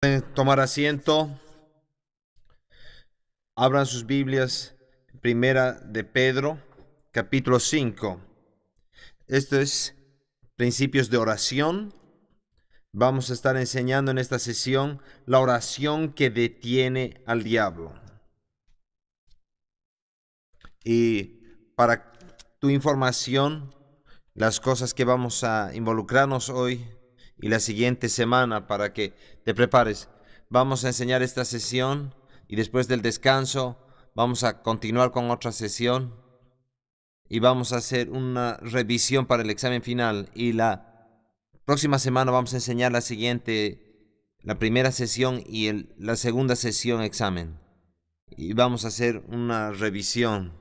Pueden tomar asiento, abran sus Biblias, Primera de Pedro, capítulo 5. Esto es principios de oración. Vamos a estar enseñando en esta sesión la oración que detiene al diablo. Y para tu información, las cosas que vamos a involucrarnos hoy y la siguiente semana para que te prepares. Vamos a enseñar esta sesión y después del descanso vamos a continuar con otra sesión y vamos a hacer una revisión para el examen final. Y la próxima semana vamos a enseñar la primera sesión y la segunda sesión examen. Y vamos a hacer una revisión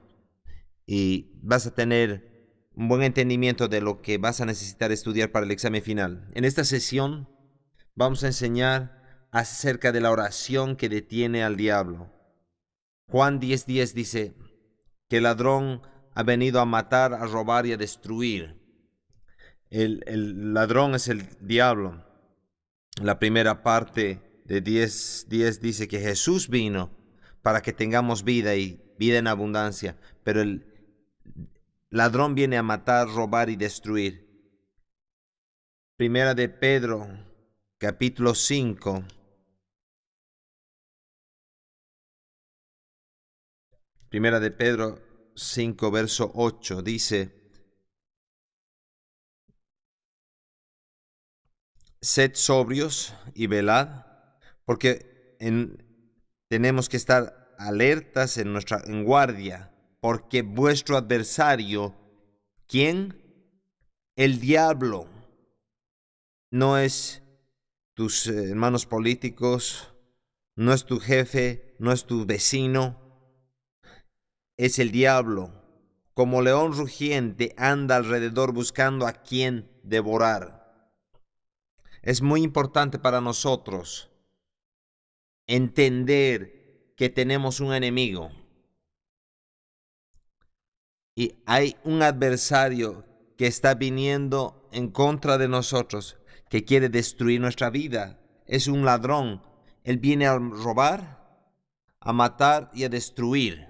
y vas a tener un buen entendimiento de lo que vas a necesitar estudiar para el examen final. En esta sesión vamos a enseñar acerca de la oración que detiene al diablo. Juan 10:10 dice que el ladrón ha venido a matar, a robar y a destruir. El ladrón es el diablo. La primera parte de 10:10 dice que Jesús vino para que tengamos vida y vida en abundancia, pero el ladrón viene a matar, robar y destruir. Primera de Pedro, capítulo 5. Primera de Pedro 5, verso 8 dice: Sed sobrios y velad, porque tenemos que estar alertas en guardia, porque vuestro adversario, ¿quién? El diablo. No es tus hermanos políticos, no es tu jefe, no es tu vecino, es el diablo. Como león rugiente anda alrededor buscando a quien devorar. Es muy importante para nosotros entender que tenemos un enemigo y hay un adversario que está viniendo en contra de nosotros, que quiere destruir nuestra vida. Es un ladrón. Él viene a robar, a matar y a destruir.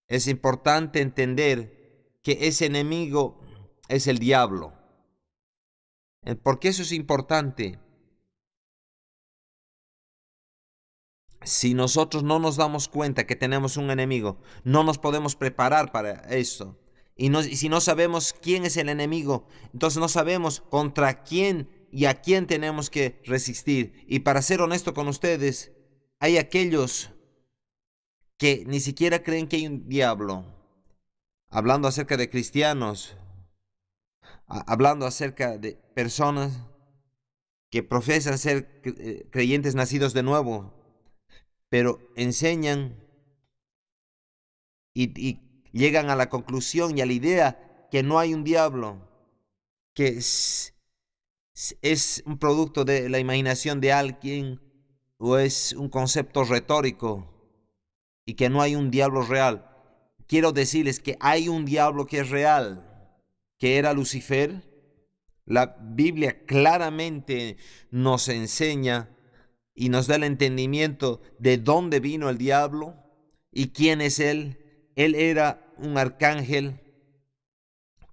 Es importante entender que ese enemigo es el diablo. ¿Por qué eso es importante? Si nosotros no nos damos cuenta que tenemos un enemigo, no nos podemos preparar para eso. Y si no sabemos quién es el enemigo, entonces no sabemos contra quién y a quién tenemos que resistir. Y para ser honesto con ustedes, hay aquellos que ni siquiera creen que hay un diablo. Hablando acerca de cristianos, hablando acerca de personas que profesan ser creyentes nacidos de nuevo, pero enseñan y llegan a la conclusión y a la idea que no hay un diablo, que es un producto de la imaginación de alguien o es un concepto retórico y que no hay un diablo real. Quiero decirles que hay un diablo que es real, que era Lucifer. La Biblia claramente nos enseña y nos da el entendimiento de dónde vino el diablo y quién es él. Él era un arcángel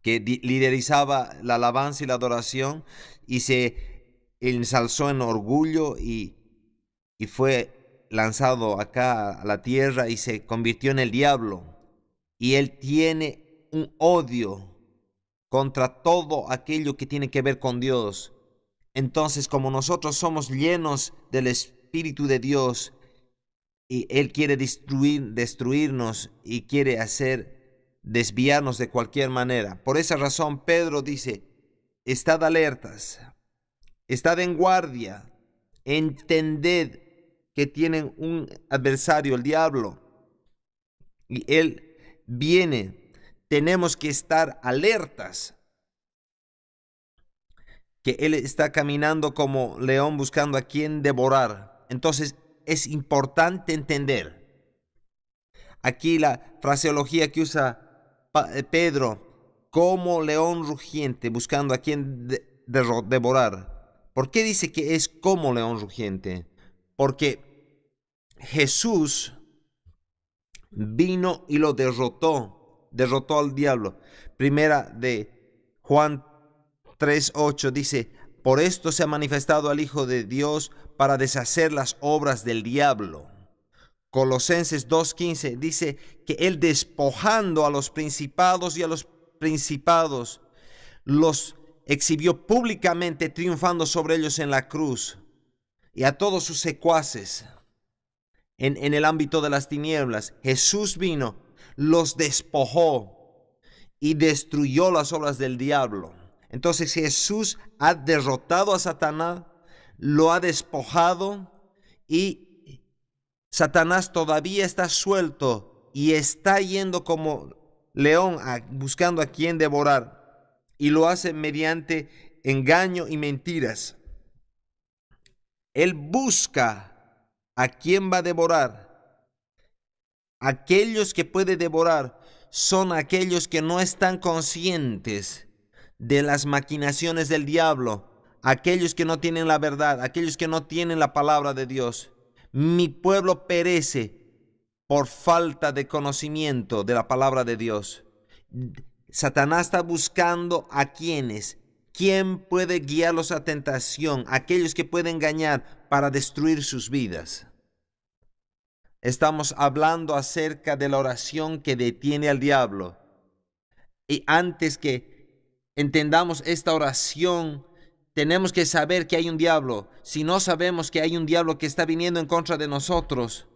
que liderizaba la alabanza y la adoración y se ensalzó en orgullo y fue lanzado acá a la tierra y se convirtió en el diablo. Y él tiene un odio contra todo aquello que tiene que ver con Dios. Entonces, como nosotros somos llenos del Espíritu de Dios y Él quiere destruirnos y quiere desviarnos de cualquier manera. Por esa razón, Pedro dice: estad alertas, estad en guardia, entended que tienen un adversario, el diablo, y Él viene. Tenemos que estar alertas, que Él está caminando como león buscando a quien devorar. Entonces, es importante entender aquí la fraseología que usa Pedro, como león rugiente buscando a quien devorar. ¿Por qué dice que es como león rugiente? Porque Jesús vino y lo derrotó al diablo. Primera de Juan 3:8 dice, por esto se ha manifestado al Hijo de Dios para deshacer las obras del diablo. Colosenses 2:15 dice que él, despojando a los principados y a los principados, los exhibió públicamente, triunfando sobre ellos en la cruz, y a todos sus secuaces en el ámbito de las tinieblas. Jesús vino, los despojó y destruyó las obras del diablo. Entonces Jesús ha derrotado a Satanás, lo ha despojado, y Satanás todavía está suelto y está yendo como león buscando a quien devorar, y lo hace mediante engaño y mentiras. Él busca a quien va a devorar. Aquellos que puede devorar son aquellos que no están conscientes de las maquinaciones del diablo, aquellos que no tienen la verdad, aquellos que no tienen la palabra de Dios. Mi pueblo perece por falta de conocimiento de la palabra de Dios. Satanás está buscando a quienes, quién puede guiarlos a tentación, aquellos que pueden engañar para destruir sus vidas. Estamos hablando acerca de la oración que detiene al diablo. Y antes que entendamos esta oración, tenemos que saber que hay un diablo. Si no sabemos que hay un diablo que está viniendo en contra de nosotros,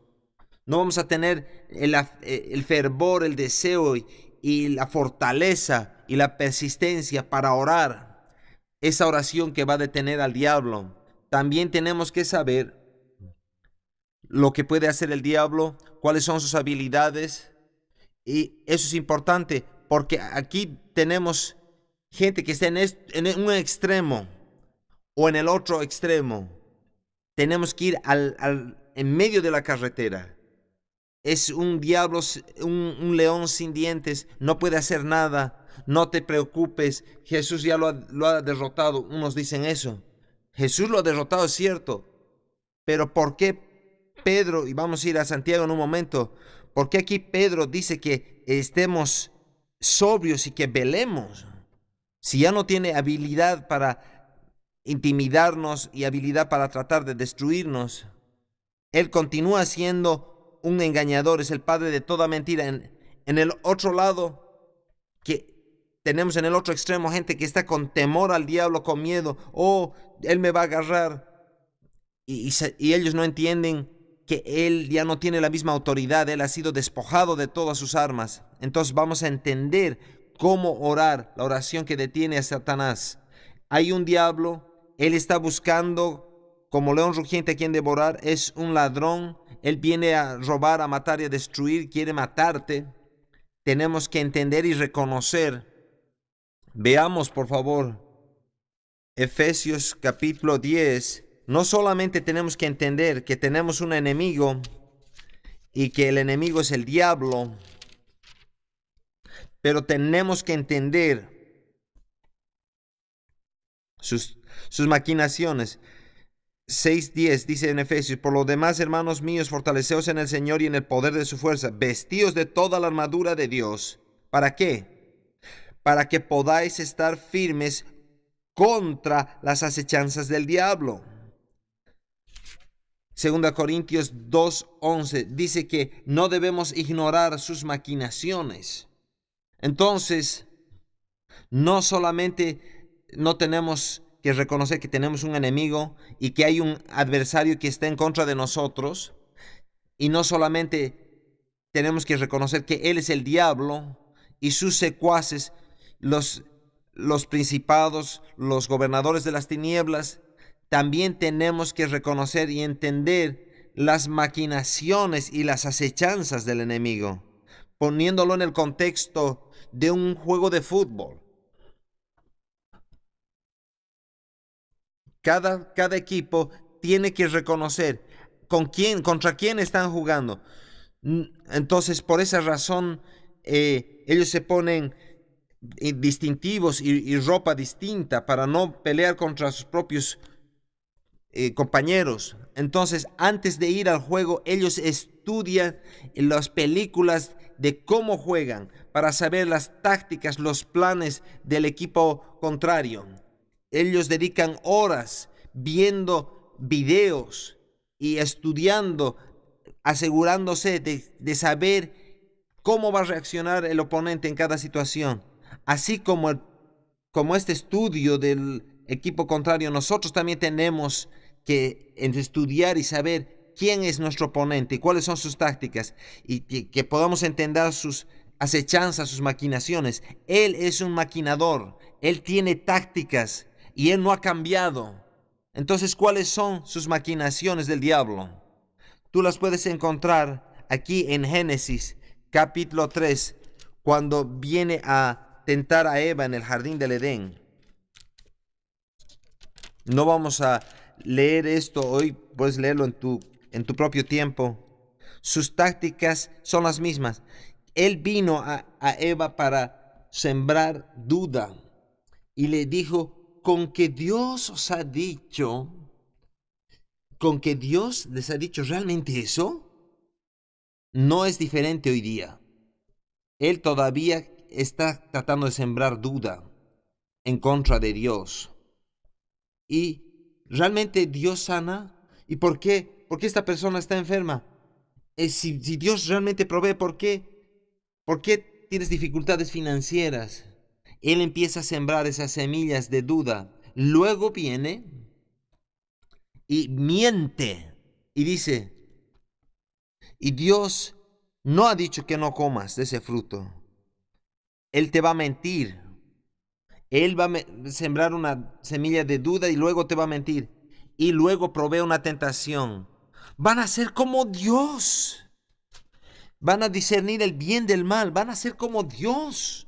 no vamos a tener el fervor, el deseo y la fortaleza y la persistencia para orar esa oración que va a detener al diablo. También tenemos que saber lo que puede hacer el diablo, cuáles son sus habilidades, y eso es importante porque aquí tenemos gente que está en un extremo o en el otro extremo. Tenemos que ir en medio de la carretera. Es un diablo, un león sin dientes, no puede hacer nada. No te preocupes, Jesús ya lo ha derrotado. Unos dicen eso. Jesús lo ha derrotado, es cierto. Pero ¿por qué Pedro, y vamos a ir a Santiago en un momento, por qué aquí Pedro dice que estemos sobrios y que velemos? Si ya no tiene habilidad para intimidarnos y habilidad para tratar de destruirnos, él continúa siendo un engañador, es el padre de toda mentira. En el otro lado, que tenemos en el otro extremo gente que está con temor al diablo, con miedo. Oh, él me va a agarrar. Y ellos no entienden que él ya no tiene la misma autoridad, él ha sido despojado de todas sus armas. Entonces vamos a entender cómo orar, la oración que detiene a Satanás. Hay un diablo, él está buscando como león rugiente a quien devorar, es un ladrón. Él viene a robar, a matar y a destruir, quiere matarte. Tenemos que entender y reconocer. Veamos, por favor, Efesios capítulo 10. No solamente tenemos que entender que tenemos un enemigo y que el enemigo es el diablo, pero tenemos que entender sus maquinaciones. 6:10 dice en Efesios, por lo demás, hermanos míos, fortaleceos en el Señor y en el poder de su fuerza, vestíos de toda la armadura de Dios. ¿Para qué? Para que podáis estar firmes contra las acechanzas del diablo. 2 Corintios 2:11 dice que no debemos ignorar sus maquinaciones. Entonces, no solamente no tenemos que reconocer que tenemos un enemigo y que hay un adversario que está en contra de nosotros, y no solamente tenemos que reconocer que él es el diablo y sus secuaces, los principados, los gobernadores de las tinieblas. También tenemos que reconocer y entender las maquinaciones y las acechanzas del enemigo, poniéndolo en el contexto de un juego de fútbol. Cada equipo tiene que reconocer contra quién están jugando. Entonces, por esa razón, ellos se ponen distintivos y ropa distinta para no pelear contra sus propios compañeros. Entonces, antes de ir al juego, ellos estudian las películas de cómo juegan para saber las tácticas, los planes del equipo contrario. Ellos dedican horas viendo videos y estudiando, asegurándose de saber cómo va a reaccionar el oponente en cada situación. Así como este estudio del equipo contrario, nosotros también tenemos que estudiar y saber quién es nuestro oponente y cuáles son sus tácticas y que podamos entender sus acechanzas, sus maquinaciones. Él es un maquinador, él tiene tácticas y él no ha cambiado. Entonces, ¿cuáles son sus maquinaciones del diablo? Tú las puedes encontrar aquí en Génesis capítulo 3, cuando viene a tentar a Eva en el jardín del Edén. No vamos a leer esto hoy, puedes leerlo en tu propio tiempo. Sus tácticas son las mismas. Él vino a Eva para sembrar duda y le dijo, con que Dios os ha dicho, con que Dios les ha dicho realmente eso, no es diferente hoy día. Él todavía está tratando de sembrar duda en contra de Dios. ¿Y realmente Dios sana? ¿Y por qué? ¿Por qué esta persona está enferma? Si Dios realmente provee, ¿por qué? ¿Por qué tienes dificultades financieras? Él empieza a sembrar esas semillas de duda. Luego viene y miente y dice, y Dios no ha dicho que no comas de ese fruto. Él te va a mentir. Él va a sembrar una semilla de duda y luego te va a mentir. Y luego provee una tentación. Van a ser como Dios. Van a discernir el bien del mal. Van a ser como Dios.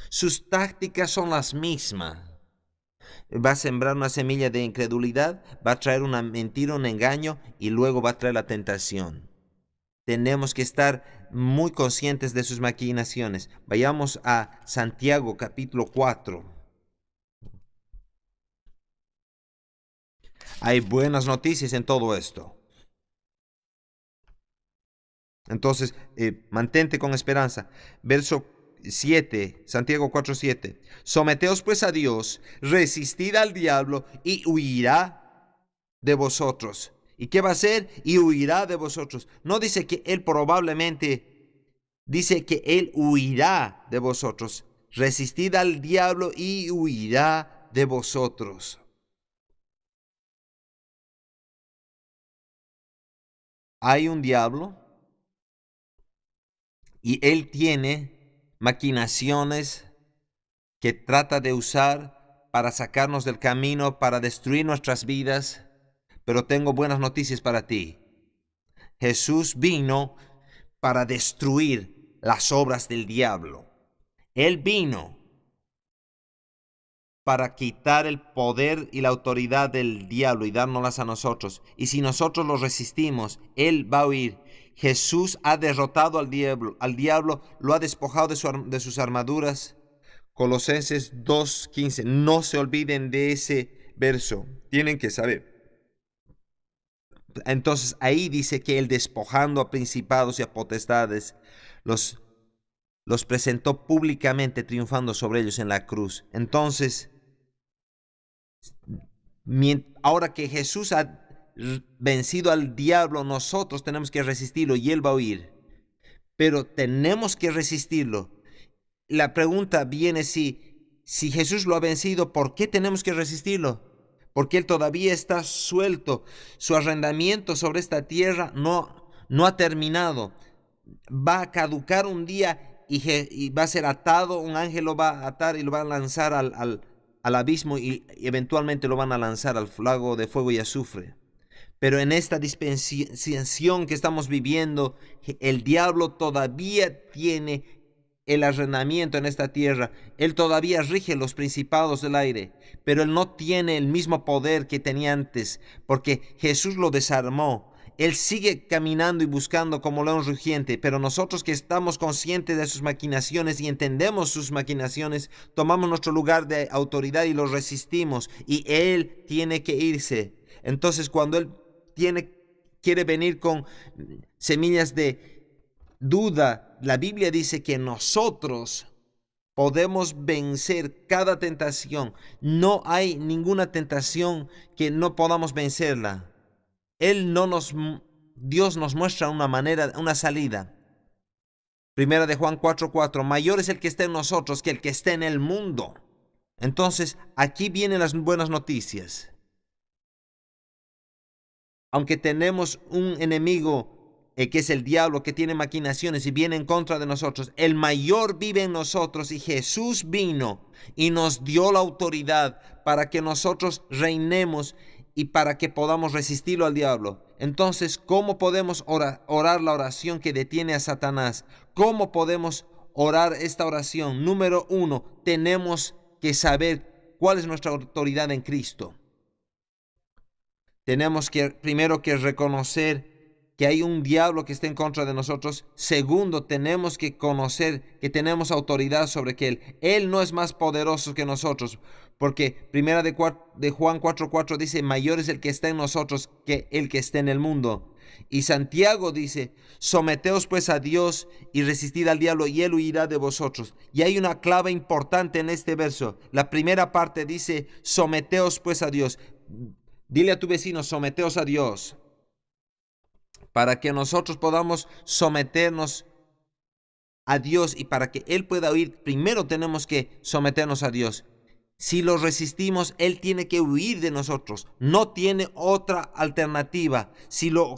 Sus tácticas son las mismas. Va a sembrar una semilla de incredulidad, va a traer una mentira, un engaño y luego va a traer la tentación. Tenemos que estar muy conscientes de sus maquinaciones. Vayamos a Santiago capítulo 4. Hay buenas noticias en todo esto. Entonces, mantente con esperanza. Verso 7, Santiago 4:7. Someteos pues a Dios, resistid al diablo y huirá de vosotros. ¿Y qué va a hacer? Y huirá de vosotros. No dice que él probablemente, dice que él huirá de vosotros. Resistid al diablo y huirá de vosotros. Hay un diablo y él tiene maquinaciones que trata de usar para sacarnos del camino, para destruir nuestras vidas. Pero tengo buenas noticias para ti. Jesús vino para destruir las obras del diablo. Él vino para quitar el poder y la autoridad del diablo y dárnoslas a nosotros. Y si nosotros lo resistimos, Él va a huir. Jesús ha derrotado al diablo lo ha despojado de sus armaduras. Colosenses 2:15. No se olviden de ese verso. Tienen que saber. Entonces ahí dice que Él, despojando a principados y a potestades, los presentó públicamente, triunfando sobre ellos en la cruz. Entonces, ahora que Jesús ha vencido al diablo, nosotros tenemos que resistirlo y Él va a huir. Pero tenemos que resistirlo. La pregunta viene si Jesús lo ha vencido, ¿por qué tenemos que resistirlo? Porque Él todavía está suelto. Su arrendamiento sobre esta tierra no ha terminado. Va a caducar un día y va a ser atado. Un ángel lo va a atar y lo va a lanzar al abismo y eventualmente lo van a lanzar al lago de fuego y azufre. Pero en esta dispensación que estamos viviendo, el diablo todavía tiene el arrendamiento en esta tierra. Él todavía rige los principados del aire, pero él no tiene el mismo poder que tenía antes, porque Jesús lo desarmó. Él sigue caminando y buscando como león rugiente, pero nosotros que estamos conscientes de sus maquinaciones y entendemos sus maquinaciones, tomamos nuestro lugar de autoridad y lo resistimos, y él tiene que irse. Entonces, cuando él quiere venir con semillas de duda, la Biblia dice que nosotros podemos vencer cada tentación. No hay ninguna tentación que no podamos vencerla. Dios nos muestra una manera, una salida. Primera de Juan 4:4, mayor es el que está en nosotros que el que está en el mundo. Entonces, aquí vienen las buenas noticias. Aunque tenemos un enemigo que es el diablo, que tiene maquinaciones y viene en contra de nosotros, el mayor vive en nosotros y Jesús vino y nos dio la autoridad para que nosotros reinemos y para que podamos resistirlo al diablo. Entonces, ¿cómo podemos orar la oración que detiene a Satanás? ¿Cómo podemos orar esta oración? Número 1, tenemos que saber cuál es nuestra autoridad en Cristo. Tenemos que primero que reconocer que hay un diablo que está en contra de nosotros. Segundo, tenemos que conocer que tenemos autoridad sobre que Él no es más poderoso que nosotros, porque primera de Juan 4:4 dice, mayor es el que está en nosotros que el que está en el mundo. Y Santiago dice, someteos pues a Dios y resistid al diablo y él huirá de vosotros. Y hay una clave importante en este verso. La primera parte dice, someteos pues a Dios. Dile a tu vecino, someteos a Dios. Para que nosotros podamos someternos a Dios y para que Él pueda huir, primero tenemos que someternos a Dios. Si lo resistimos, Él tiene que huir de nosotros. No tiene otra alternativa si lo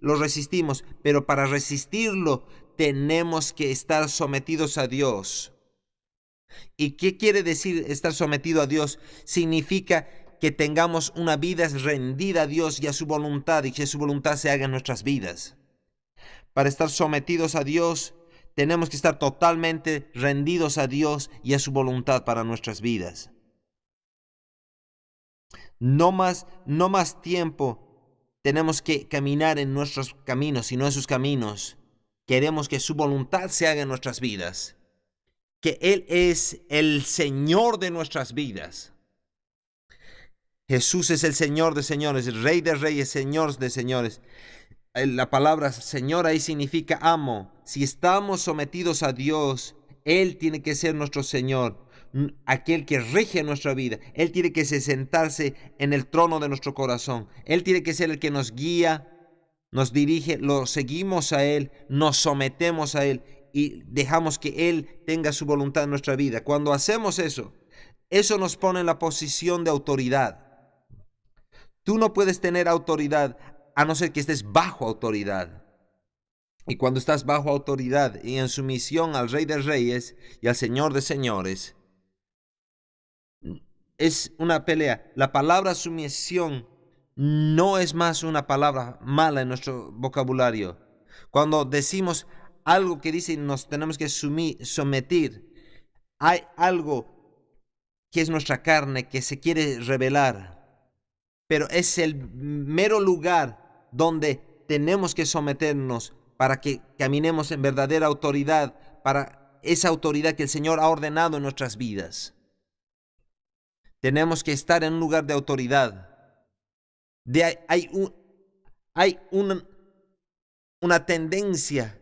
resistimos. Pero para resistirlo, tenemos que estar sometidos a Dios. ¿Y qué quiere decir estar sometido a Dios? Significa que tengamos una vida rendida a Dios y a su voluntad y que su voluntad se haga en nuestras vidas. Para estar sometidos a Dios, tenemos que estar totalmente rendidos a Dios y a su voluntad para nuestras vidas. No más tiempo tenemos que caminar en nuestros caminos, sino en sus caminos. Queremos que su voluntad se haga en nuestras vidas. Que Él es el Señor de nuestras vidas. Jesús es el Señor de señores, el Rey de reyes, Señor de señores. La palabra Señor ahí significa amo. Si estamos sometidos a Dios, Él tiene que ser nuestro Señor, aquel que rige nuestra vida. Él tiene que sentarse en el trono de nuestro corazón. Él tiene que ser el que nos guía, nos dirige, lo seguimos a Él, nos sometemos a Él y dejamos que Él tenga su voluntad en nuestra vida. Cuando hacemos eso, eso nos pone en la posición de autoridad. Tú no puedes tener autoridad a no ser que estés bajo autoridad. Y cuando estás bajo autoridad y en sumisión al Rey de Reyes y al Señor de Señores, es una pelea. La palabra sumisión no es más una palabra mala en nuestro vocabulario. Cuando decimos algo que dice nos tenemos que someter, hay algo que es nuestra carne que se quiere rebelar. Pero es el mero lugar donde tenemos que someternos para que caminemos en verdadera autoridad, para esa autoridad que el Señor ha ordenado en nuestras vidas. Tenemos que estar en un lugar de autoridad. Hay una tendencia.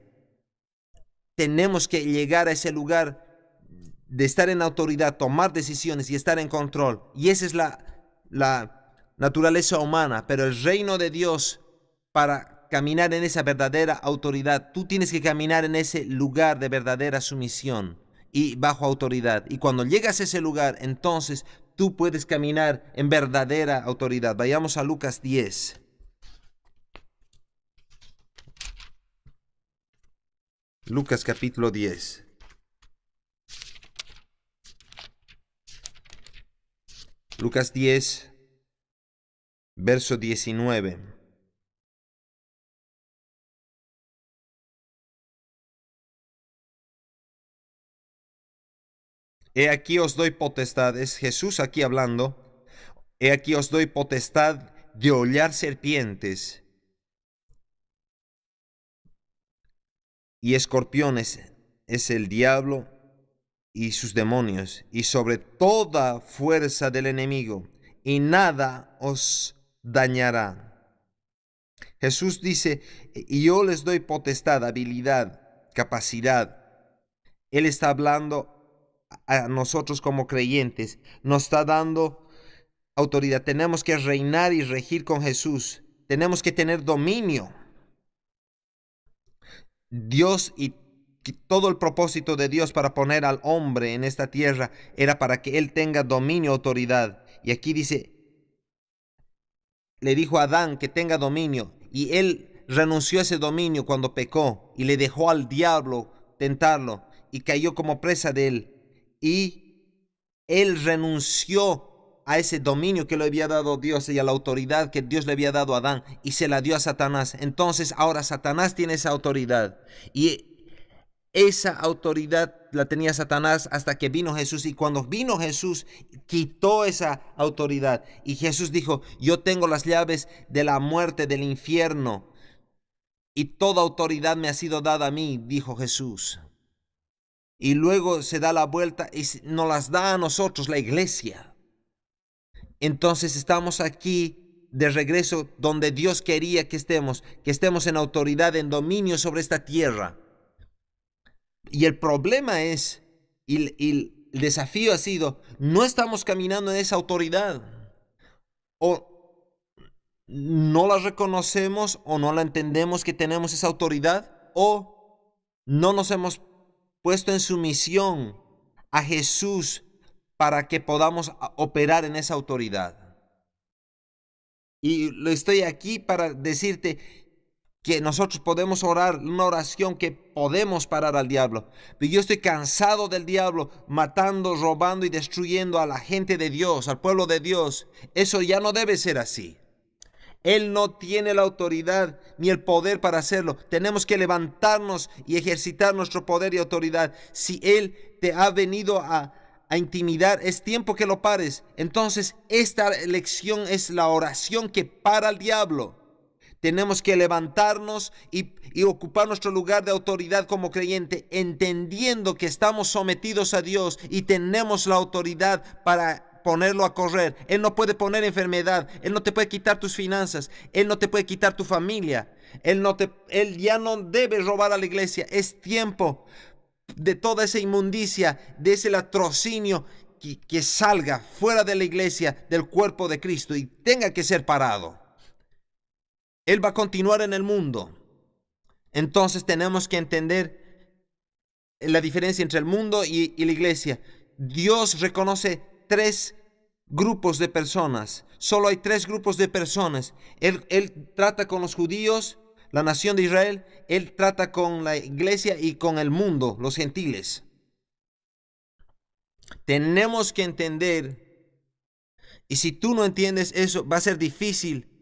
Tenemos que llegar a ese lugar de estar en autoridad, tomar decisiones y estar en control. Y esa es la naturaleza humana, pero el reino de Dios, para caminar en esa verdadera autoridad, tú tienes que caminar en ese lugar de verdadera sumisión y bajo autoridad. Y cuando llegas a ese lugar, entonces tú puedes caminar en verdadera autoridad. Vayamos a Lucas 10. Lucas capítulo 10. Lucas 10. Verso 19. He aquí os doy potestad, es Jesús aquí hablando. He aquí os doy potestad de hollar serpientes y escorpiones, es el diablo y sus demonios, y sobre toda fuerza del enemigo, y nada os dañará. Jesús dice, y yo les doy potestad, habilidad, capacidad. Él está hablando a nosotros como creyentes, nos está dando autoridad. Tenemos que reinar y regir con Jesús. Tenemos que tener dominio. Dios y todo el propósito de Dios para poner al hombre en esta tierra era para que él tenga dominio, autoridad. Y aquí dice, le dijo a Adán que tenga dominio, y él renunció a ese dominio cuando pecó y le dejó al diablo tentarlo y cayó como presa de él. Y él renunció a ese dominio que le había dado Dios y a la autoridad que Dios le había dado a Adán y se la dio a Satanás. Entonces ahora Satanás tiene esa autoridad, y esa autoridad la tenía Satanás hasta que vino Jesús, y cuando vino Jesús quitó esa autoridad, y Jesús dijo, yo tengo las llaves de la muerte, del infierno, y toda autoridad me ha sido dada a mí, dijo Jesús. Y luego se da la vuelta y nos las da a nosotros, la iglesia. Entonces estamos aquí de regreso donde Dios quería que estemos en autoridad, en dominio sobre esta tierra. Y el problema es, y el desafío ha sido, no estamos caminando en esa autoridad. O no la reconocemos o no la entendemos que tenemos esa autoridad, o no nos hemos puesto en sumisión a Jesús para que podamos operar en esa autoridad. Y estoy aquí para decirte que nosotros podemos orar una oración que podemos parar al diablo. Pero yo estoy cansado del diablo matando, robando y destruyendo a la gente de Dios, al pueblo de Dios. Eso ya no debe ser así. Él no tiene la autoridad ni el poder para hacerlo. Tenemos que levantarnos y ejercitar nuestro poder y autoridad. Si Él te ha venido a intimidar, es tiempo que lo pares. Entonces, esta lección es la oración que para al diablo. Tenemos que levantarnos y ocupar nuestro lugar de autoridad como creyente, entendiendo que estamos sometidos a Dios y tenemos la autoridad para ponerlo a correr. Él no puede poner enfermedad, Él no te puede quitar tus finanzas, Él no te puede quitar tu familia, Él ya no debe robar a la iglesia. Es tiempo de toda esa inmundicia, de ese latrocinio que salga fuera de la iglesia, del cuerpo de Cristo, y tenga que ser parado. Él va a continuar en el mundo. Entonces tenemos que entender la diferencia entre el mundo y la iglesia. Dios reconoce 3 grupos de personas. Solo hay 3 grupos de personas. Él trata con los judíos, la nación de Israel. Él trata con la iglesia y con el mundo, los gentiles. Tenemos que entender, y si tú no entiendes eso, va a ser difícil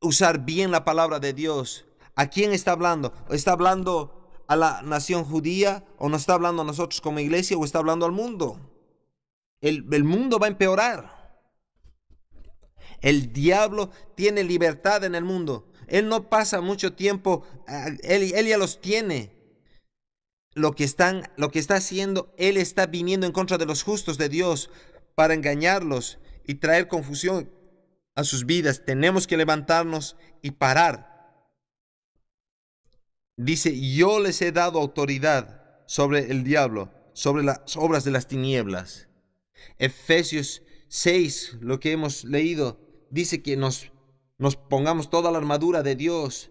usar bien la palabra de Dios. ¿A quién está hablando? ¿Está hablando a la nación judía, o no está hablando a nosotros como iglesia, o está hablando al mundo? El mundo va a empeorar. El diablo tiene libertad en el mundo. Él no pasa mucho tiempo, él ya los tiene. Lo que está haciendo, él está viniendo en contra de los justos de Dios para engañarlos y traer confusión a sus vidas. Tenemos que levantarnos y parar. Dice, yo les he dado autoridad sobre el diablo, sobre las obras de las tinieblas. Efesios 6, lo que hemos leído, dice que nos pongamos toda la armadura de Dios,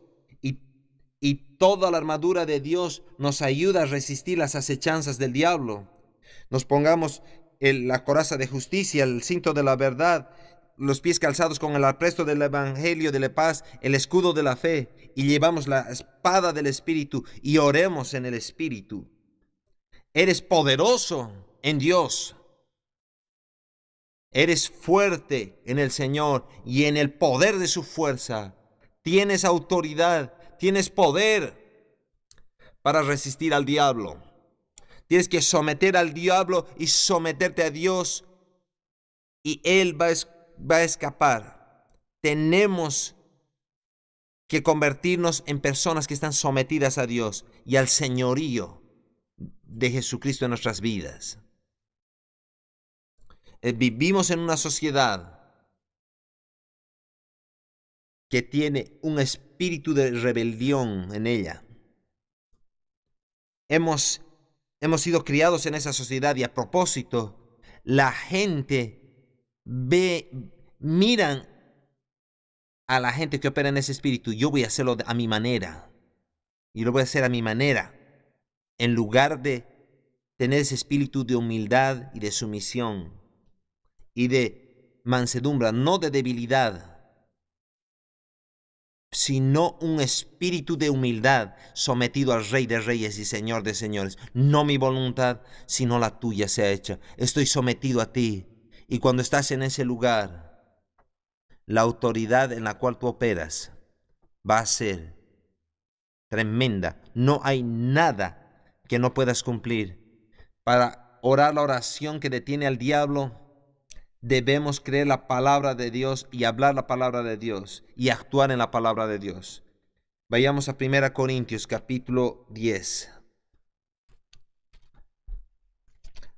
y toda la armadura de Dios nos ayuda a resistir las acechanzas del diablo. Nos pongamos la coraza de justicia, el cinto de la verdad, los pies calzados con el apresto del evangelio de la paz, el escudo de la fe, y llevamos la espada del Espíritu y oremos en el Espíritu. Eres poderoso en Dios. Eres fuerte en el Señor y en el poder de su fuerza. Tienes autoridad, tienes poder para resistir al diablo. Tienes que someter al diablo y someterte a Dios, y Él va a escapar. Tenemos que convertirnos en personas que están sometidas a Dios y al señorío de Jesucristo en nuestras vidas. Vivimos en una sociedad que tiene un espíritu de rebelión en ella. Hemos sido criados en esa sociedad y a propósito, la gente miran a la gente que opera en ese espíritu. Yo voy a hacerlo a mi manera y lo voy a hacer a mi manera, en lugar de tener ese espíritu de humildad y de sumisión y de mansedumbre, no de debilidad, sino un espíritu de humildad sometido al Rey de Reyes y Señor de Señores. No mi voluntad, sino la tuya sea hecha. Estoy sometido a ti. Y cuando estás en ese lugar, la autoridad en la cual tú operas va a ser tremenda. No hay nada que no puedas cumplir. Para orar la oración que detiene al diablo, debemos creer la palabra de Dios y hablar la palabra de Dios y actuar en la palabra de Dios. Vayamos a 1 Corintios capítulo 10.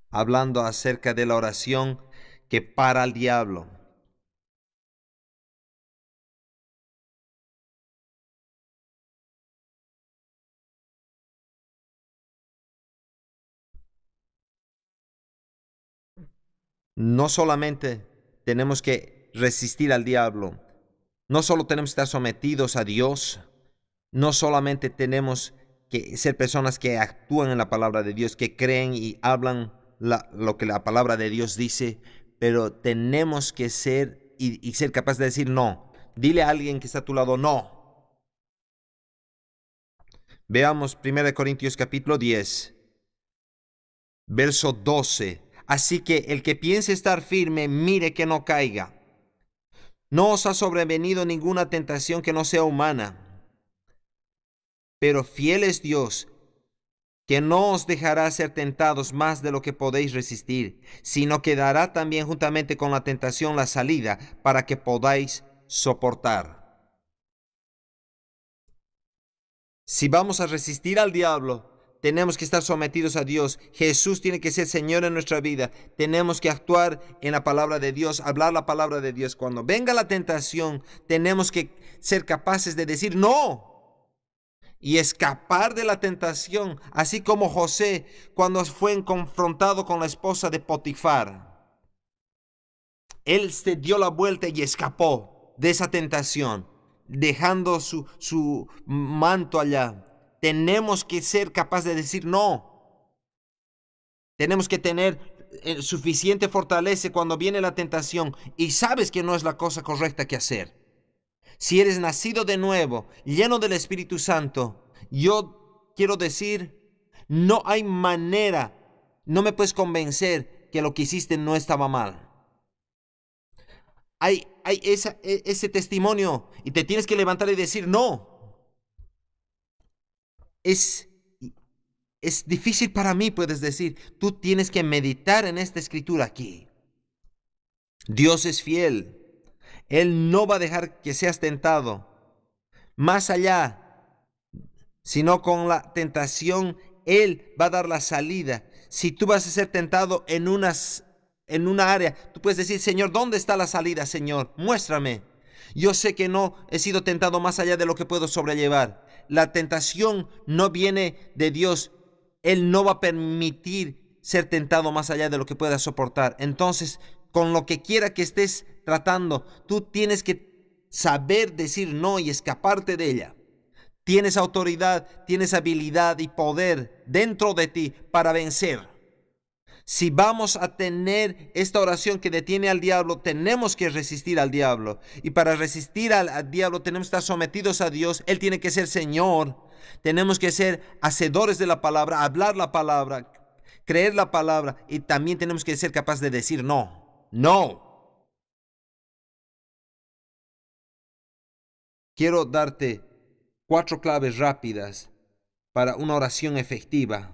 Hablando acerca de la oración que para al diablo. No solamente tenemos que resistir al diablo, no solo tenemos que estar sometidos a Dios, no solamente tenemos que ser personas que actúan en la palabra de Dios, que creen y hablan lo que la palabra de Dios dice, pero tenemos que ser y ser capaz de decir no. Dile a alguien que está a tu lado, no. Veamos 1 Corintios capítulo 10, verso 12. Así que el que piense estar firme, mire que no caiga. No os ha sobrevenido ninguna tentación que no sea humana, pero fiel es Dios, que no os dejará ser tentados más de lo que podéis resistir, sino que dará también juntamente con la tentación la salida para que podáis soportar. Si vamos a resistir al diablo, tenemos que estar sometidos a Dios. Jesús tiene que ser Señor en nuestra vida. Tenemos que actuar en la palabra de Dios, hablar la palabra de Dios. Cuando venga la tentación, tenemos que ser capaces de decir no y escapar de la tentación, así como José cuando fue confrontado con la esposa de Potifar. Él se dio la vuelta y escapó de esa tentación, dejando su manto allá. Tenemos que ser capaces de decir no. Tenemos que tener suficiente fortaleza cuando viene la tentación y sabes que no es la cosa correcta que hacer. Si eres nacido de nuevo, lleno del Espíritu Santo, yo quiero decir, no hay manera, no me puedes convencer que lo que hiciste no estaba mal. Hay ese testimonio y te tienes que levantar y decir no. Es difícil para mí, puedes decir. Tú tienes que meditar en esta escritura aquí. Dios es fiel. Él no va a dejar que seas tentado. Más allá, sino con la tentación, Él va a dar la salida. Si tú vas a ser tentado en una área, tú puedes decir, Señor, ¿dónde está la salida, Señor? Muéstrame. Yo sé que no he sido tentado más allá de lo que puedo sobrellevar. La tentación no viene de Dios. Él no va a permitir ser tentado más allá de lo que puedas soportar. Entonces, con lo que quiera que estés tratando, tú tienes que saber decir no y escaparte de ella. Tienes autoridad, tienes habilidad y poder dentro de ti para vencer. Si vamos a tener esta oración que detiene al diablo, tenemos que resistir al diablo. Y para resistir al diablo tenemos que estar sometidos a Dios. Él tiene que ser Señor. Tenemos que ser hacedores de la palabra, hablar la palabra, creer la palabra. Y también tenemos que ser capaces de decir no. No. Quiero darte 4 claves rápidas para una oración efectiva,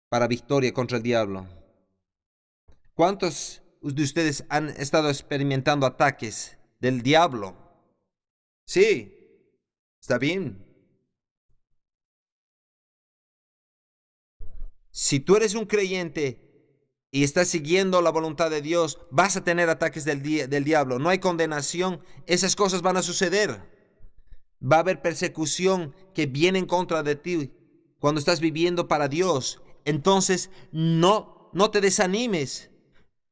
para victoria contra el diablo. ¿Cuántos de ustedes han estado experimentando ataques del diablo? Sí, está bien. Si tú eres un creyente, y estás siguiendo la voluntad de Dios, vas a tener ataques del diablo. No hay condenación, esas cosas van a suceder. Va a haber persecución que viene en contra de ti cuando estás viviendo para Dios. Entonces, no te desanimes.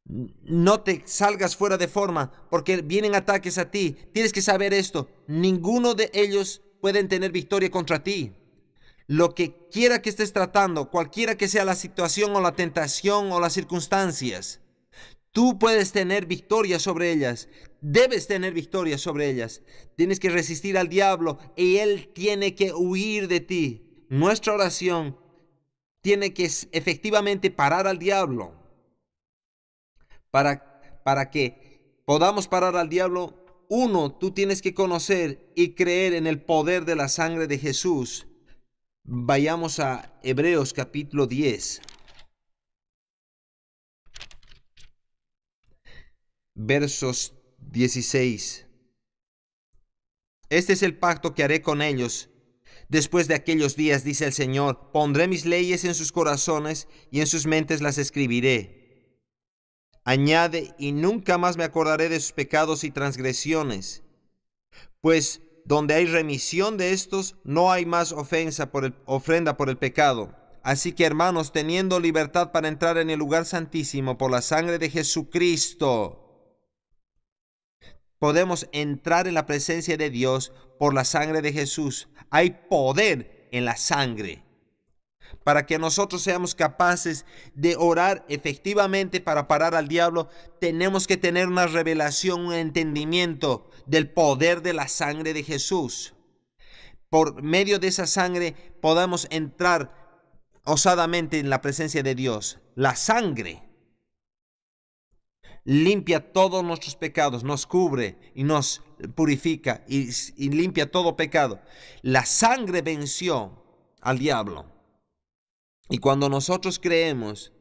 No te salgas fuera de forma, porque vienen ataques a ti. Tienes que saber esto. Ninguno de ellos pueden tener victoria contra ti. Lo que quiera que estés tratando, cualquiera que sea la situación o la tentación o las circunstancias, tú puedes tener victoria sobre ellas. Debes tener victoria sobre ellas. Tienes que resistir al diablo y él tiene que huir de ti. Nuestra oración tiene que efectivamente parar al diablo. Para que podamos parar al diablo, uno, tú tienes que conocer y creer en el poder de la sangre de Jesús. Vayamos a Hebreos capítulo 10. Versos 16. Este es el pacto que haré con ellos. Después de aquellos días, dice el Señor, pondré mis leyes en sus corazones y en sus mentes las escribiré. Añade, y nunca más me acordaré de sus pecados y transgresiones. Pues donde hay remisión de estos, no hay más ofrenda por el pecado. Así que, hermanos, teniendo libertad para entrar en el lugar santísimo por la sangre de Jesucristo, podemos entrar en la presencia de Dios por la sangre de Jesús. Hay poder en la sangre. Para que nosotros seamos capaces de orar efectivamente para parar al diablo, tenemos que tener una revelación, un entendimiento del poder de la sangre de Jesús. Por medio de esa sangre podemos entrar osadamente en la presencia de Dios. La sangre limpia todos nuestros pecados, nos cubre y nos purifica y limpia todo pecado. La sangre venció al diablo. Y cuando nosotros creemos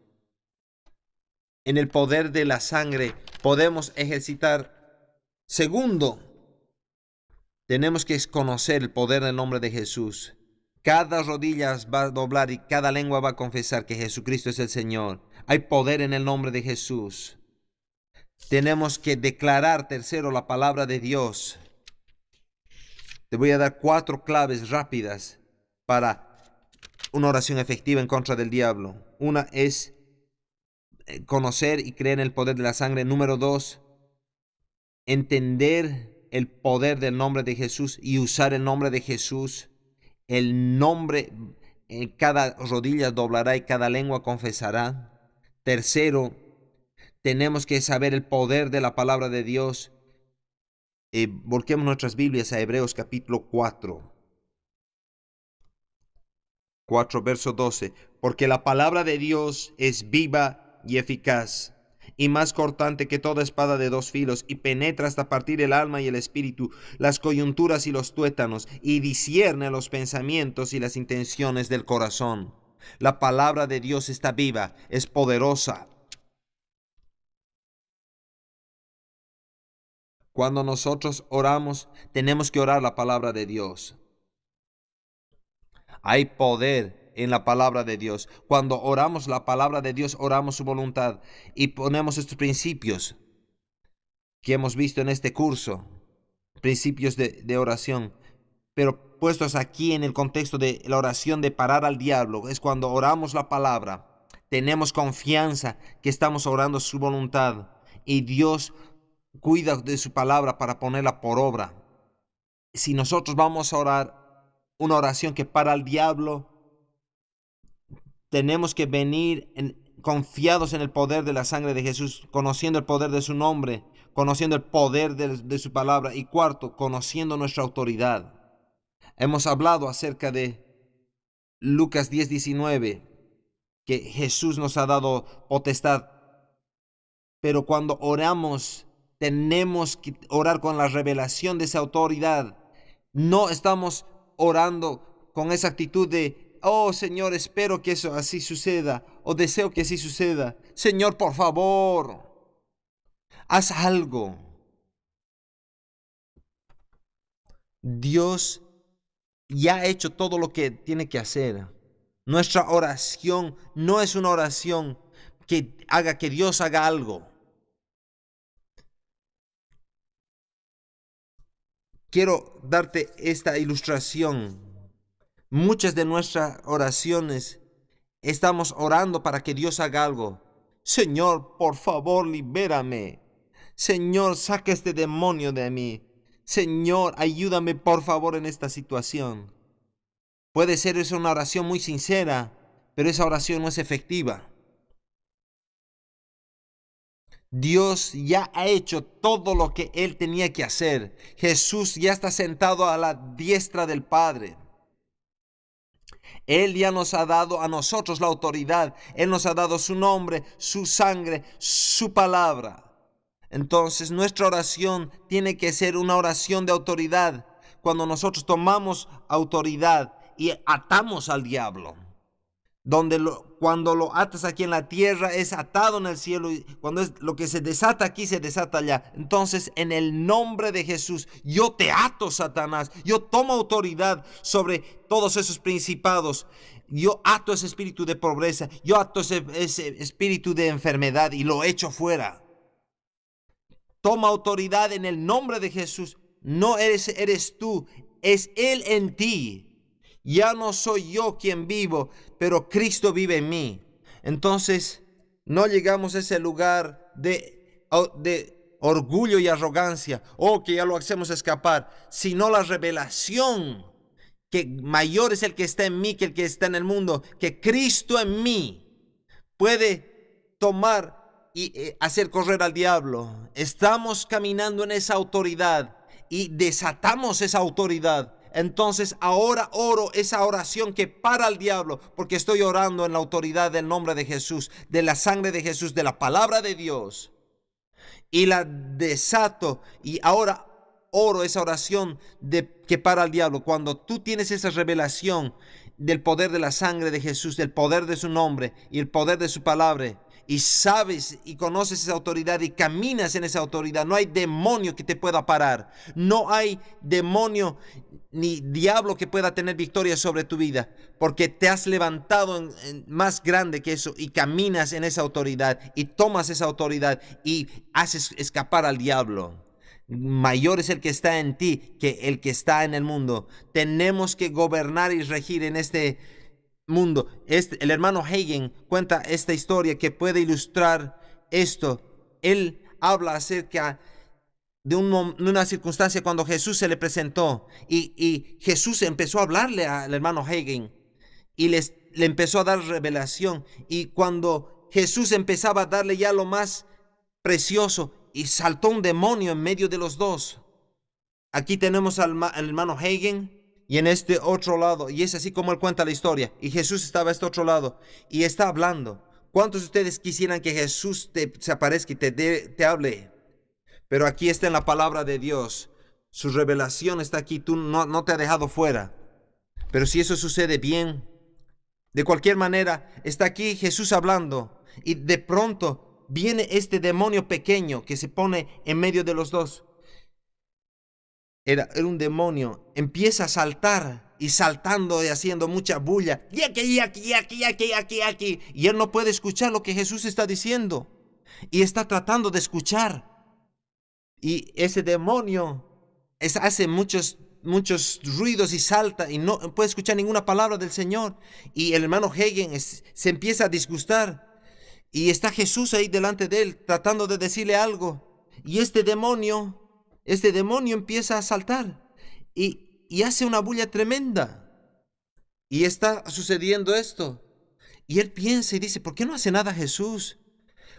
en el poder de la sangre, podemos ejercitar. Segundo, tenemos que conocer el poder del nombre de Jesús. Cada rodilla va a doblar y cada lengua va a confesar que Jesucristo es el Señor. Hay poder en el nombre de Jesús. Tenemos que declarar, tercero, la palabra de Dios. Te voy a dar 4 claves rápidas para una oración efectiva en contra del diablo. Una es conocer y creer en el poder de la sangre. Número 2, entender el poder del nombre de Jesús y usar el nombre de Jesús. El nombre, cada rodilla doblará y cada lengua confesará. Tercero, tenemos que saber el poder de la palabra de Dios. Volquemos nuestras Biblias a Hebreos capítulo 4. 4, verso 12. Porque la palabra de Dios es viva y eficaz, y más cortante que toda espada de 2 filos, y penetra hasta partir el alma y el espíritu, las coyunturas y los tuétanos, y discierne los pensamientos y las intenciones del corazón. La palabra de Dios está viva, es poderosa. Cuando nosotros oramos, tenemos que orar la palabra de Dios. Hay poder en la palabra de Dios. Cuando oramos la palabra de Dios, oramos su voluntad y ponemos estos principios que hemos visto en este curso, principios de oración, pero puestos aquí en el contexto de la oración de parar al diablo. Es cuando oramos la palabra, tenemos confianza que estamos orando su voluntad y Dios cuida de su palabra para ponerla por obra. Si nosotros vamos a orar una oración que para al diablo, tenemos que venir confiados en el poder de la sangre de Jesús, conociendo el poder de su nombre, conociendo el poder de su palabra. Y cuarto, conociendo nuestra autoridad. Hemos hablado acerca de Lucas 10:19, que Jesús nos ha dado potestad. Pero cuando oramos, tenemos que orar con la revelación de esa autoridad. No estamos orando con esa actitud de, oh Señor, espero que eso así suceda, o deseo que así suceda. Señor, por favor, haz algo. Dios ya ha hecho todo lo que tiene que hacer. Nuestra oración no es una oración que haga que Dios haga algo. Quiero darte esta ilustración. Muchas de nuestras oraciones estamos orando para que Dios haga algo. Señor, por favor, libérame. Señor, saca este demonio de mí. Señor, ayúdame por favor en esta situación. Puede ser esa una oración muy sincera, pero esa oración no es efectiva. Dios ya ha hecho todo lo que Él tenía que hacer. Jesús ya está sentado a la diestra del Padre. Él ya nos ha dado a nosotros la autoridad. Él nos ha dado su nombre, su sangre, su palabra. Entonces nuestra oración tiene que ser una oración de autoridad. Cuando nosotros tomamos autoridad y atamos al diablo. Cuando lo atas aquí en la tierra es atado en el cielo, y cuando es lo que se desata aquí se desata allá. Entonces, en el nombre de Jesús, yo te ato, Satanás. Yo tomo autoridad sobre todos esos principados. Yo ato ese espíritu de pobreza, yo ato ese espíritu de enfermedad y lo echo fuera. Toma autoridad en el nombre de Jesús. No eres tú, es Él en ti. Ya no soy yo quien vivo, pero Cristo vive en mí. Entonces, no llegamos a ese lugar de orgullo y arrogancia, que ya lo hacemos escapar, sino la revelación que mayor es el que está en mí que el que está en el mundo, que Cristo en mí puede tomar y hacer correr al diablo. Estamos caminando en esa autoridad y desatamos esa autoridad. Entonces ahora oro esa oración que para al diablo, porque estoy orando en la autoridad del nombre de Jesús, de la sangre de Jesús, de la palabra de Dios, y la desato. Y ahora oro esa oración que para al diablo. Cuando tú tienes esa revelación del poder de la sangre de Jesús, del poder de su nombre y el poder de su palabra, y sabes y conoces esa autoridad y caminas en esa autoridad, no hay demonio que te pueda parar. No hay demonio ni diablo que pueda tener victoria sobre tu vida, porque te has levantado más grande que eso y caminas en esa autoridad y tomas esa autoridad y haces escapar al diablo. Mayor es el que está en ti que el que está en el mundo. Tenemos que gobernar y regir en este mundo. El hermano Hagin cuenta esta historia que puede ilustrar esto. Él habla acerca de una circunstancia cuando Jesús se le presentó y Jesús empezó a hablarle al hermano Hagin y le empezó a dar revelación, y cuando Jesús empezaba a darle ya lo más precioso, y saltó un demonio en medio de los dos. Aquí tenemos al hermano Hagin y en este otro lado, y es así como él cuenta la historia, y Jesús estaba a este otro lado y está hablando. ¿Cuántos de ustedes quisieran que Jesús se aparezca y te hable? Pero aquí está en la palabra de Dios. Su revelación está aquí. Tú no te ha dejado fuera. Pero si eso sucede bien, de cualquier manera, está aquí Jesús hablando. Y de pronto viene este demonio pequeño que se pone en medio de los dos. Era un demonio. Empieza a saltar y saltando y haciendo mucha bulla. Y aquí. Y él no puede escuchar lo que Jesús está diciendo. Y está tratando de escuchar. Y ese demonio hace muchos ruidos y salta y no puede escuchar ninguna palabra del Señor. Y el hermano Hagin se empieza a disgustar. Y está Jesús ahí delante de él tratando de decirle algo. Y este demonio empieza a saltar y hace una bulla tremenda. Y está sucediendo esto. Y él piensa y dice, ¿por qué no hace nada Jesús?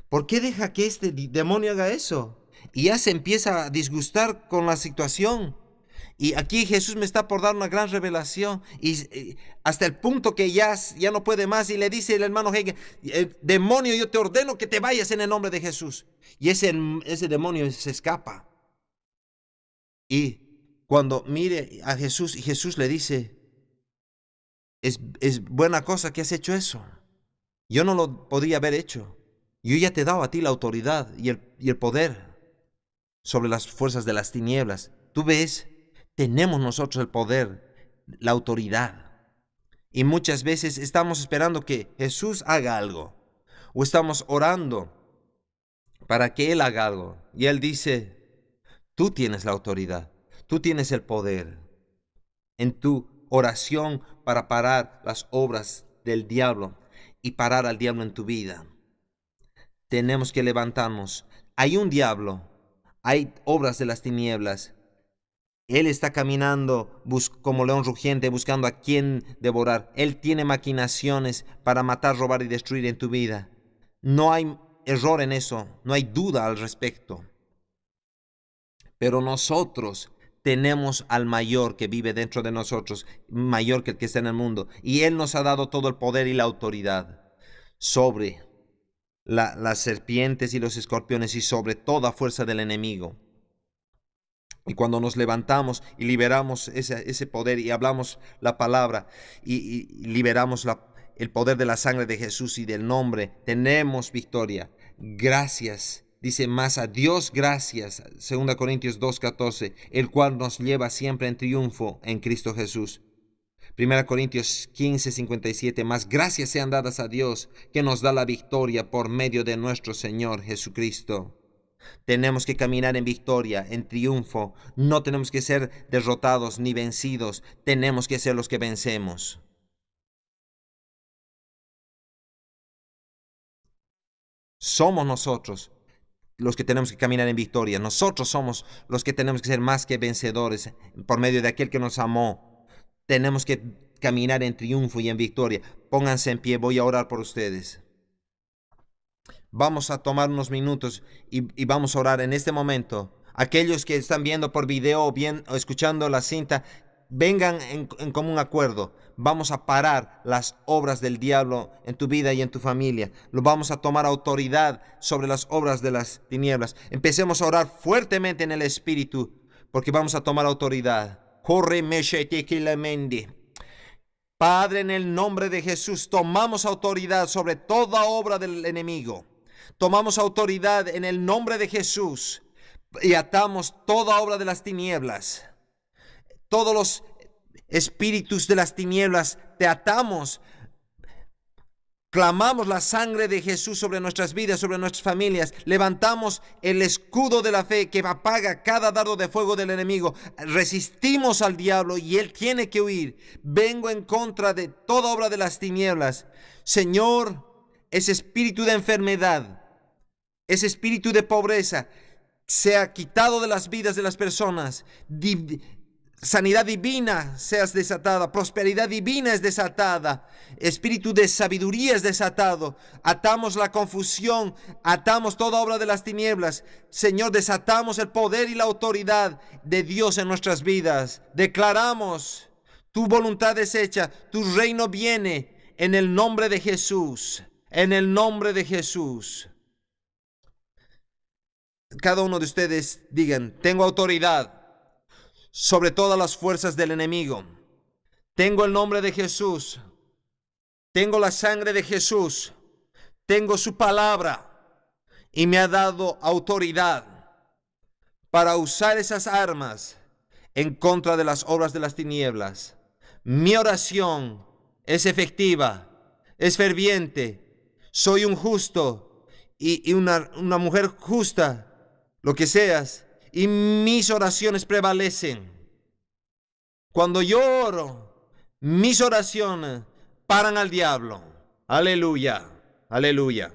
¿Por qué deja que este demonio haga eso? Y ya se empieza a disgustar con la situación. Y aquí Jesús me está por dar una gran revelación. Y hasta el punto que ya no puede más. Y le dice el hermano Hagin, demonio, yo te ordeno que te vayas en el nombre de Jesús. Y ese demonio se escapa. Y cuando mire a Jesús, y Jesús le dice, es buena cosa que has hecho eso. Yo no lo podría haber hecho. Yo ya te he dado a ti la autoridad y el poder sobre las fuerzas de las tinieblas. Tú ves, tenemos nosotros el poder, la autoridad. Y muchas veces estamos esperando que Jesús haga algo. o estamos orando para que Él haga algo. Y Él dice, tú tienes la autoridad, tú tienes el poder en tu oración para parar las obras del diablo y parar al diablo en tu vida. Tenemos que levantarnos. Hay un diablo, hay obras de las tinieblas. Él está caminando como león rugiente buscando a quien devorar. Él tiene maquinaciones para matar, robar y destruir en tu vida. No hay error en eso, no hay duda al respecto. Pero nosotros tenemos al mayor que vive dentro de nosotros, mayor que el que está en el mundo. Y Él nos ha dado todo el poder y la autoridad sobre las serpientes y los escorpiones y sobre toda fuerza del enemigo. Y cuando nos levantamos y liberamos ese poder y hablamos la palabra y liberamos el poder de la sangre de Jesús y del nombre, tenemos victoria. Gracias. Dice más a Dios gracias, 2 Corintios 2:14, el cual nos lleva siempre en triunfo en Cristo Jesús. 1 Corintios 15:57, más gracias sean dadas a Dios que nos da la victoria por medio de nuestro Señor Jesucristo. Tenemos que caminar en victoria, en triunfo. No tenemos que ser derrotados ni vencidos. Tenemos que ser los que vencemos. Somos nosotros los que tenemos que caminar en victoria. Nosotros somos los que tenemos que ser más que vencedores por medio de aquel que nos amó. Tenemos que caminar en triunfo y en victoria. Pónganse en pie, voy a orar por ustedes. Vamos a tomar unos minutos y vamos a orar en este momento. Aquellos que están viendo por video o escuchando la cinta, vengan en común acuerdo. Vamos a parar las obras del diablo en tu vida y en tu familia. Lo vamos a tomar autoridad sobre las obras de las tinieblas. Empecemos a orar fuertemente en el Espíritu, porque vamos a tomar autoridad. Padre, en el nombre de Jesús, tomamos autoridad sobre toda obra del enemigo. Tomamos autoridad en el nombre de Jesús y atamos toda obra de las tinieblas. Todos los espíritus de las tinieblas te atamos. Clamamos la sangre de Jesús sobre nuestras vidas, sobre nuestras familias. Levantamos el escudo de la fe que apaga cada dardo de fuego del enemigo. Resistimos al diablo y él tiene que huir. Vengo en contra de toda obra de las tinieblas. Señor, ese espíritu de enfermedad, ese espíritu de pobreza, sea quitado de las vidas de las personas. Sanidad divina seas desatada, prosperidad divina es desatada, espíritu de sabiduría es desatado. Atamos la confusión, atamos toda obra de las tinieblas. Señor, desatamos el poder y la autoridad de Dios en nuestras vidas. Declaramos, tu voluntad es hecha, tu reino viene en el nombre de Jesús, en el nombre de Jesús. Cada uno de ustedes digan, tengo autoridad sobre todas las fuerzas del enemigo. Tengo el nombre de Jesús. Tengo la sangre de Jesús. Tengo su palabra. Y me ha dado autoridad para usar esas armas en contra de las obras de las tinieblas. Mi oración es efectiva, es ferviente. Soy un justo y una mujer justa, lo que seas. Y mis oraciones prevalecen. Cuando yo oro, mis oraciones paran al diablo. Aleluya, aleluya.